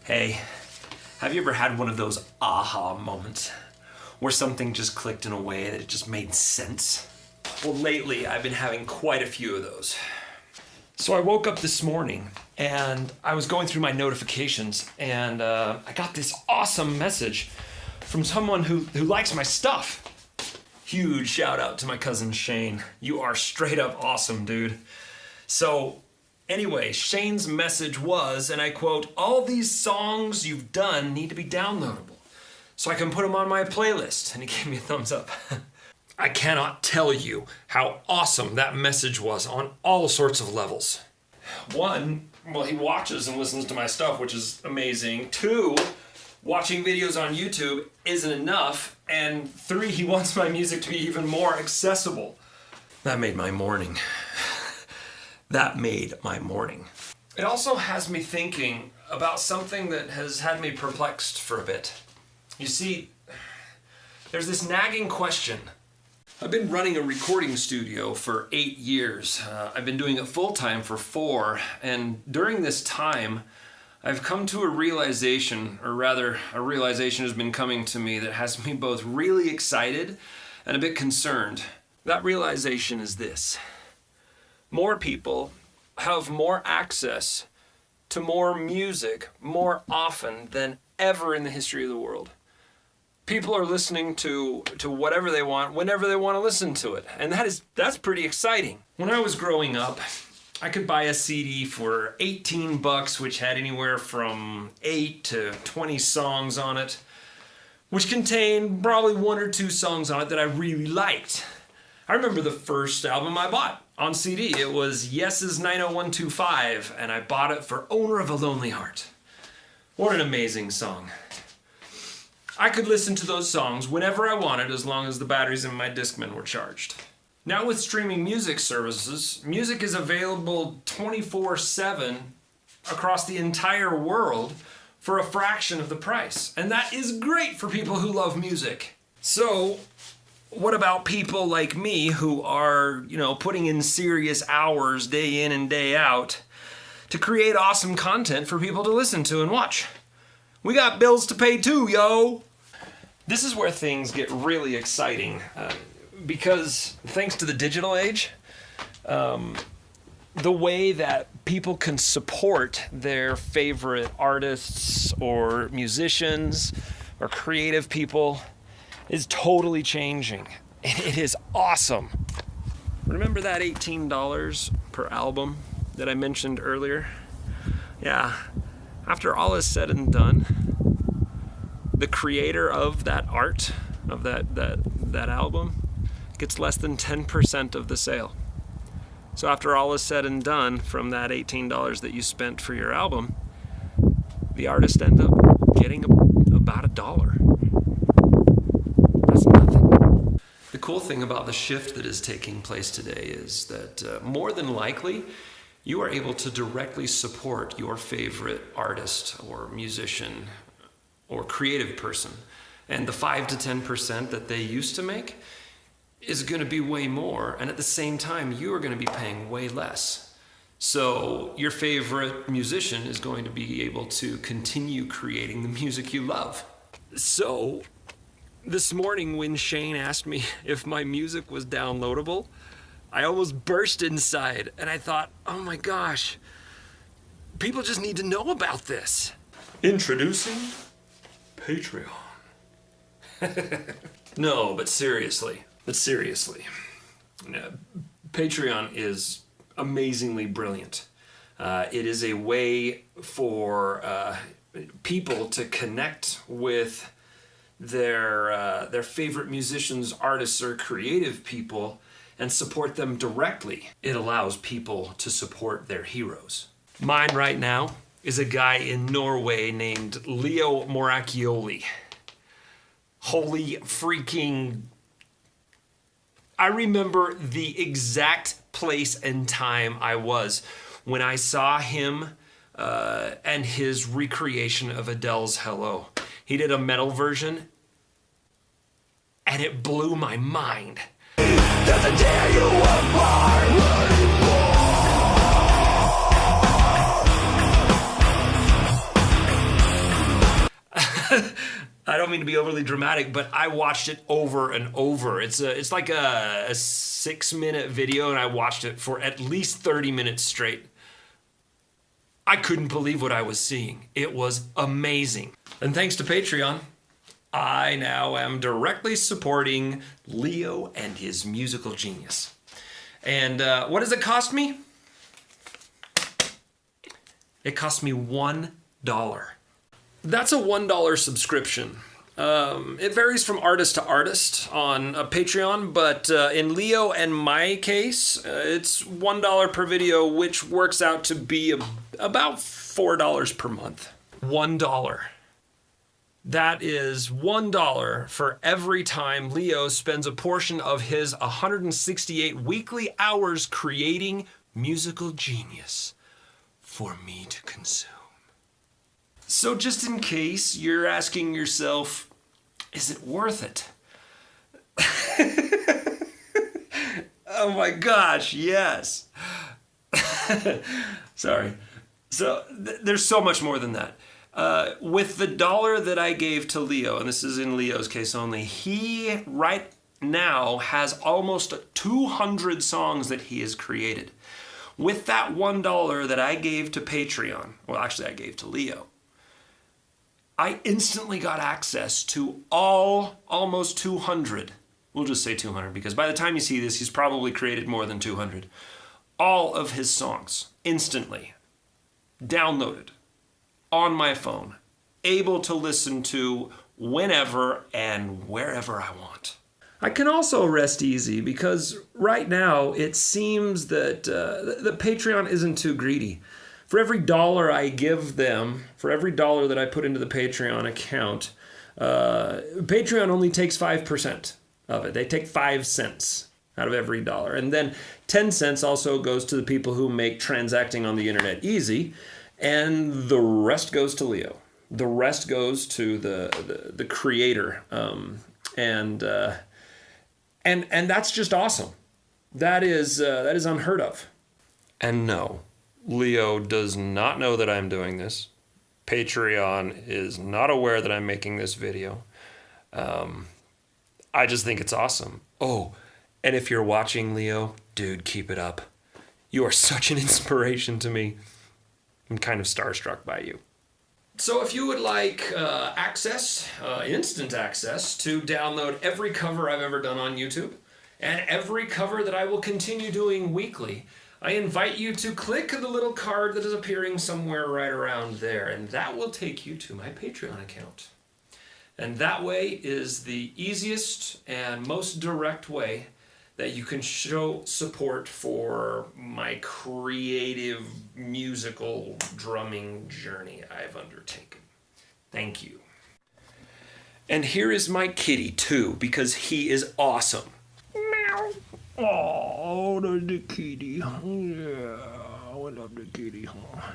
Hey, have you ever had one of those aha moments where something just clicked in a way that it just made sense? Well, lately I've been having quite a few of those. So I woke up this morning and I was going through my notifications and I got this awesome message from someone who likes my stuff. Huge shout out to my cousin Shane. You are straight up awesome, dude. So anyway, Shane's message was, and I quote, "All these songs you've done need to be downloadable so I can put them on my playlist." And he gave me a thumbs up. I cannot tell you how awesome that message was on all sorts of levels. One, well, he watches and listens to my stuff, which is amazing. Two, watching videos on YouTube isn't enough. And three, he wants my music to be even more accessible. That made my morning. That made my morning. It also has me thinking about something that has had me perplexed for a bit. You see, there's this nagging question. I've been running a recording studio for 8 years. I've been doing it full-time for 4, and during this time, I've come to a realization, or rather, a realization has been coming to me that has me both really excited and a bit concerned. That realization is this. More people have more access to more music more often than ever in the history of the world. People are listening to whatever they want, whenever they want to listen to it. And that's pretty exciting. When I was growing up, I could buy a CD for $18, which had anywhere from 8 to 20 songs on it, which contained probably 1 or 2 songs on it that I really liked. I remember the first album I bought on CD. It was Yes's 90125, and I bought it for Owner of a Lonely Heart. What an amazing song. I could listen to those songs whenever I wanted as long as the batteries in my Discman were charged. Now with streaming music services, music is available 24/7 across the entire world for a fraction of the price. And that is great for people who love music. So, what about people like me who are, putting in serious hours day in and day out to create awesome content for people to listen to and watch? We got bills to pay too, yo! This is where things get really exciting because thanks to the digital age, the way that people can support their favorite artists or musicians or creative people is totally changing. It is awesome. Remember that $18 per album that I mentioned earlier? Yeah, after all is said and done, the creator of that art, of that album, gets less than 10% of the sale. So after all is said and done, from that $18 that you spent for your album, the artist ends up getting about $1. That's nothing. The cool thing about the shift that is taking place today is that more than likely, you are able to directly support your favorite artist or musician or creative person. And the 5 to 10% that they used to make is going to be way more. And at the same time, you are going to be paying way less. So your favorite musician is going to be able to continue creating the music you love. So this morning when Shane asked me if my music was downloadable, I almost burst inside and I thought, oh my gosh, people just need to know about this. Introducing Patreon. No, but seriously, Patreon is amazingly brilliant. It is a way for people to connect with their favorite musicians, artists, or creative people and support them directly. It allows people to support their heroes. Mine right now is a guy in Norway named Leo Moracchioli. Holy freaking... I remember the exact place and time I was when I saw him and his recreation of Adele's Hello. He did a metal version, and it blew my mind. Doesn't tear you apart anymore. I don't mean to be overly dramatic, but I watched it over and over. It's like a 6-minute video, and I watched it for at least 30 minutes straight. I couldn't believe what I was seeing. It was amazing. And thanks to Patreon, I now am directly supporting Leo and his musical genius. And what does it cost me? It cost me $1. That's a $1 subscription. It varies from artist to artist on Patreon, but in Leo and my case, it's $1 per video, which works out to be about $4 per month. $1. That is $1 for every time Leo spends a portion of his 168 weekly hours creating musical genius for me to consume. So just in case you're asking yourself, is it worth it? Oh my gosh, yes. Sorry. So there's so much more than that. With the $1 that I gave to Leo, and this is in Leo's case only, he right now has almost 200 songs that he has created. With that $1 that I gave to Patreon, well, actually I gave to Leo, I instantly got access to almost 200. We'll just say 200 because by the time you see this, he's probably created more than 200. All of his songs, instantly, downloaded, on my phone, able to listen to whenever and wherever I want. I can also rest easy because right now it seems that the Patreon isn't too greedy. For every $1 I give them, for every $1 that I put into the Patreon account, Patreon only takes 5% of it. They take 5 cents out of every $1. And then 10 cents also goes to the people who make transacting on the internet easy. And the rest goes to Leo. The rest goes to the creator. And that's just awesome. That is unheard of. And no, Leo does not know that I'm doing this. Patreon is not aware that I'm making this video. I just think it's awesome. Oh, and if you're watching, Leo, dude, keep it up. You are such an inspiration to me. I'm kind of starstruck by you. So if you would like instant access to download every cover I've ever done on YouTube and every cover that I will continue doing weekly, I invite you to click the little card that is appearing somewhere right around there, and that will take you to my Patreon account. And that way is the easiest and most direct way that you can show support for my creative musical drumming journey I've undertaken. Thank you. And here is my kitty too, because he is awesome. Meow. Oh, the kitty. Yeah, I love the kitty, huh?